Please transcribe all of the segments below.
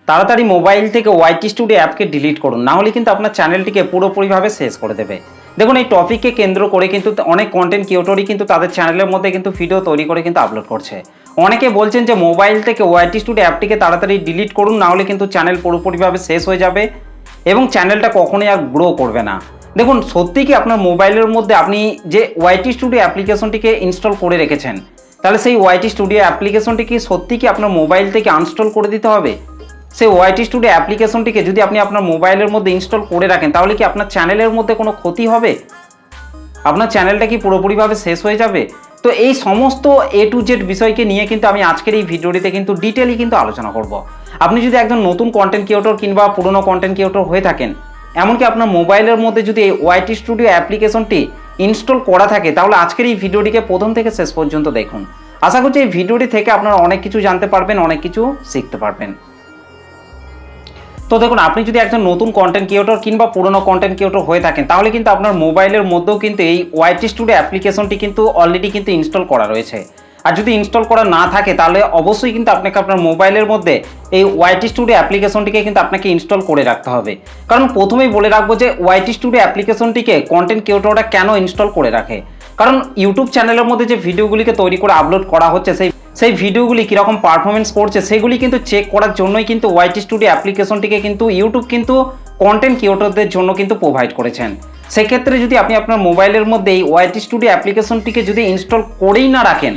তাড়াতাড়ি মোবাইল থেকে YT studio অ্যাপকে delete করুন, না হলে কিন্তু আপনার চ্যানেলটিকে পুরোপুরিভাবে শেষ করে দেবে। দেখুন, এই টপিককে কেন্দ্র করে কিন্তু অনেক কন্টেন্ট ক্রিয়েটরই কিন্তু তাদের চ্যানেলের মধ্যে কিন্তু ভিডিও তৈরি করে কিন্তু আপলোড করছে। অনেকে বলছেন যে মোবাইল থেকে ওয়াইটি স্টুডিও অ্যাপটিকে তাড়াতাড়ি ডিলিট করুন, না হলে কিন্তু চ্যানেল পুরোপুরিভাবে শেষ হয়ে যাবে এবং চ্যানেলটা কখনোই আর গ্রো করবে না। দেখুন, সত্যি কি আপনার মোবাইলের মধ্যে আপনি যে ওয়াইটি স্টুডিও অ্যাপ্লিকেশনটিকে ইনস্টল করে রেখেছেন, তাহলে সেই ওয়াইটি স্টুডিও অ্যাপ্লিকেশনটি কি সত্যি কি আপনার মোবাইল থেকে আনইনস্টল করে দিতে হবে? সেই ওয়াইটি স্টুডিও অ্যাপ্লিকেশনটিকে যদি আপনি আপনার মোবাইলের মধ্যে ইনস্টল করে রাখেন, তাহলে কি আপনার চ্যানেলের মধ্যে কোনো ক্ষতি হবে? আপনার চ্যানেলটা কি পুরোপুরিভাবে শেষ হয়ে যাবে? তো এই সমস্ত A to Z বিষয়কে নিয়ে কিন্তু আমি আজকের এই ভিডিওটিতে কিন্তু ডিটেইলি কিন্তু আলোচনা করব। আপনি যদি একজন নতুন কন্টেন্ট ক্রিয়েটর কিংবা পুরনো কন্টেন্ট ক্রিয়েটর হয়ে থাকেন, এমনকি আপনার মোবাইলের মধ্যে যদি এই ওয়াইটি স্টুডিও অ্যাপ্লিকেশনটি ইনস্টল করা থাকে, তাহলে আজকের এই ভিডিওটিকে প্রথম থেকে শেষ পর্যন্ত দেখুন। আশা করছি এই ভিডিওটি থেকে আপনারা অনেক কিছু জানতে পারবেন, অনেক কিছু শিখতে পারবেন। তো দেখুন, আপনি যদি একজন নতুন কন্টেন্ট ক্রিয়েটর কিংবা পুরনো কন্টেন্ট ক্রিয়েটর হয়ে থাকেন, তাহলে কিন্তু আপনার মোবাইলের মধ্যেও কিন্তু এই ওয়াইটি স্টুডিও অ্যাপ্লিকেশনটি কিন্তু অলরেডি কিন্তু ইনস্টল করা রয়েছে। আর যদি ইনস্টল করা না থাকে, তাহলে অবশ্যই কিন্তু আপনাকে আপনার মোবাইলের মধ্যে এই ওয়াইটি স্টুডিও অ্যাপ্লিকেশনটিকে কিন্তু আপনাকে ইনস্টল করে রাখতে হবে। কারণ প্রথমেই বলে রাখবো যে ওয়াইটি স্টুডিও অ্যাপ্লিকেশনটিকে কন্টেন্ট ক্রিয়েটররা কেন ইনস্টল করে রাখে। কারণ ইউটিউব চ্যানেলের মধ্যে যে ভিডিওগুলিকে তৈরি করে আপলোড করা হচ্ছে, সেই ভিডিওগুলি কীরকম পারফরমেন্স করছে সেগুলি কিন্তু চেক করার জন্যই কিন্তু ওয়াইটি স্টুডিও অ্যাপ্লিকেশনটিকে কিন্তু ইউটিউব কিন্তু কন্টেন্ট ক্রিয়েটরদের জন্য কিন্তু প্রোভাইড করেছেন। সেক্ষেত্রে যদি আপনি আপনার মোবাইলের মধ্যে এই ওয়াইটি স্টুডিও অ্যাপ্লিকেশনটিকে যদি ইনস্টল করেই না রাখেন,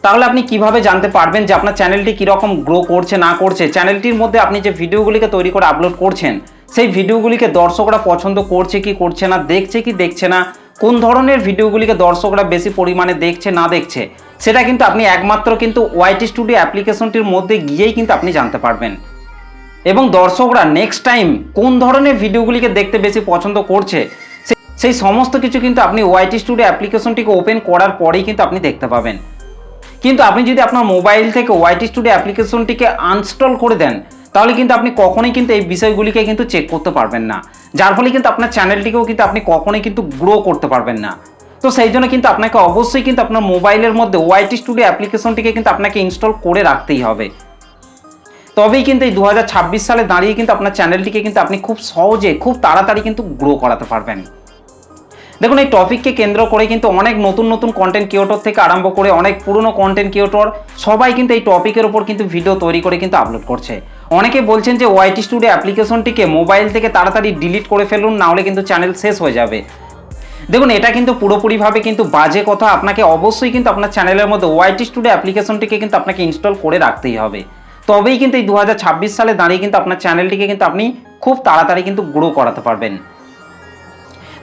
তাহলে আপনি কিভাবে জানতে পারবেন যে আপনার চ্যানেলটি কীরকম গ্রো করছে না করছে? চ্যানেলটির মধ্যে আপনি যে ভিডিওগুলিকে তৈরি করে আপলোড করছেন, সেই ভিডিওগুলিকে দর্শকরা পছন্দ করছে কি করছে না, দেখছে কি দেখছে না, কোন ধরনের ভিডিওগুলিকে দর্শকরা বেশি পরিমাণে দেখছে না দেখছে, সেটা কিন্তু আপনি একমাত্র কিন্তু ওয়াইটি স্টুডিও অ্যাপ্লিকেশনটির মধ্যে গিয়েই কিন্তু আপনি জানতে পারবেন। এবং দর্শকরা নেক্সট টাইম কোন ধরনের ভিডিওগুলিকে দেখতে বেশি পছন্দ করছে, সেই সমস্ত কিছু কিন্তু আপনি ওয়াইটি স্টুডিও অ্যাপ্লিকেশনটিকে ওপেন করার পরেই কিন্তু আপনি দেখতে পাবেন। কিন্তু আপনি যদি আপনার মোবাইল থেকে ওয়াইটি স্টুডিও অ্যাপ্লিকেশনটিকে আনইনস্টল করে দেন, তাহলে কিন্তু আপনি কখনোই কিন্তু এই বিষয়গুলিকে কিন্তু চেক করতে পারবেন না, যার ফলে কিন্তু আপনার চ্যানেলটিকেও কিন্তু আপনি কখনোই কিন্তু গ্রো করতে পারবেন না। তো সেই জন্য কিন্তু আপনাকে অবশ্যই কিন্তু আপনার মোবাইলের মধ্যে ওয়াইটি স্টুডিও অ্যাপ্লিকেশনটিকে কিন্তু আপনাকে ইনস্টল করে রাখতেই হবে। তবেই কিন্তু এই 2026 সালে দাঁড়িয়ে কিন্তু আপনার চ্যানেলটিকে কিন্তু আপনি খুব সহজে খুব তাড়াতাড়ি কিন্তু গ্রো করাতে পারবেন। দেখুন, এই টপিককে কেন্দ্র করে কিন্তু অনেক নতুন নতুন কন্টেন্ট ক্রিয়েটর থেকে আরম্ভ করে অনেক পুরনো কন্টেন্ট ক্রিয়েটর সবাই কিন্তু এই টপিকের উপর কিন্তু ভিডিও তৈরি করে কিন্তু আপলোড করছে। অনেকে বলছেন যে ওয়াইটি স্টুডিও অ্যাপ্লিকেশনটিকে মোবাইল থেকে তাড়াতাড়ি ডিলিট করে ফেলুন, না হলে কিন্তু চ্যানেল শেষ হয়ে যাবে। দেখুন, এটা কিন্তু পুরোপুরিভাবে কিন্তু বাজে কথা। আপনাকে অবশ্যই কিন্তু আপনার চ্যানেলের মধ্যে ওয়াইটি স্টুডিও অ্যাপ্লিকেশনটিকে কিন্তু আপনাকে ইনস্টল করে রাখতেই হবে। তবেই কিন্তু এই 2026 সালে দাঁড়িয়ে কিন্তু আপনার চ্যানেলটিকে কিন্তু আপনি খুব তাড়াতাড়ি কিন্তু গ্রো করাতে পারবেন।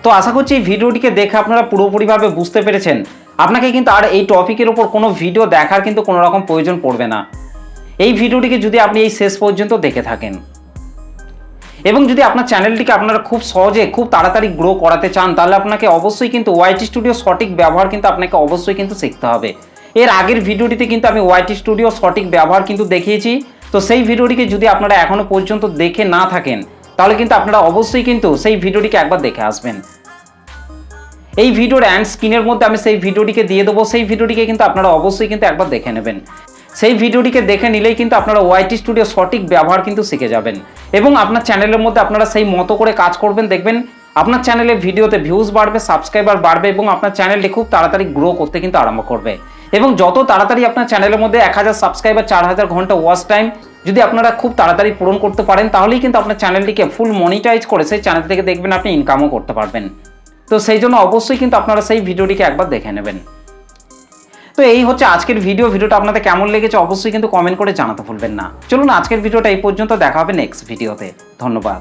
তো আশা করছি এই ভিডিওটিকে দেখে আপনারা পুরোপুরিভাবে বুঝতে পেরেছেন। আপনাকে কিন্তু আর এই টপিকের উপর কোনো ভিডিও দেখার কিন্তু কোনো রকম প্রয়োজন পড়বে না, এই ভিডিওটিকে যদি আপনি এই শেষ পর্যন্ত দেখে থাকেন। এবং যদি আপনার চ্যানেলটিকে আপনারা খুব সহজে খুব তাড়াতাড়ি গ্রো করাতে চান, তাহলে আপনাকে অবশ্যই কিন্তু ওয়াইটি স্টুডিও সঠিক ব্যবহার কিন্তু আপনাকে অবশ্যই কিন্তু শিখতে হবে। এর আগের ভিডিওটিতে কিন্তু আমি ওয়াইটি স্টুডিও সঠিক ব্যবহার কিন্তু দেখিয়েছি। তো সেই ভিডিওটিকে যদি আপনারা এখনো পর্যন্ত দেখে না থাকেন, তাহলে কিন্তু আপনারা অবশ্যই কিন্তু সেই ভিডিওটিকে একবার দেখে আসবেন। এই ভিডিওর এন্ড স্ক্রিনের মধ্যে আমি সেই ভিডিওটিকে দিয়ে দেবো, সেই ভিডিওটিকে কিন্তু আপনারা অবশ্যই কিন্তু একবার দেখে নেবেন। সেই ভিডিওটিকে দেখে নিলেই কিন্তু আপনারা ওয়াইটি স্টুডিও সঠিক ব্যবহার কিন্তু শিখে যাবেন এবং আপনার চ্যানেলের মধ্যে আপনারা সেই মতো করে কাজ করবেন। দেখবেন আপনার চ্যানেলের ভিডিওতে ভিউজ বাড়বে, সাবস্ক্রাইবার বাড়বে এবং আপনার চ্যানেলটি খুব তাড়াতাড়ি গ্রো করতে কিন্তু আরম্ভ করবে। এবং যত তাড়াতাড়ি আপনার চ্যানেলের মধ্যে 1000 সাবস্ক্রাইবার, 4000 ঘন্টা ওয়াচ টাইম যদি আপনারা খুব তাড়াতাড়ি পূরণ করতে পারেন, তাহলেই কিন্তু আপনার চ্যানেলটিকে ফুল মনিটাইজ করে সেই চ্যানেল থেকে দেখবেন আপনি ইনকামও করতে পারবেন। তো সেই জন্য অবশ্যই কিন্তু আপনারা সেই ভিডিওটিকে একবার দেখে নেবেন। তো এই হচ্ছে আজকের ভিডিওটা আপনাদের কেমন লেগেছে অবশ্যই কিন্তু কমেন্ট করে জানাতে ভুলবেন না। চলুন আজকের ভিডিওটা এই পর্যন্ত, দেখা হবে নেক্সট ভিডিওতে। ধন্যবাদ।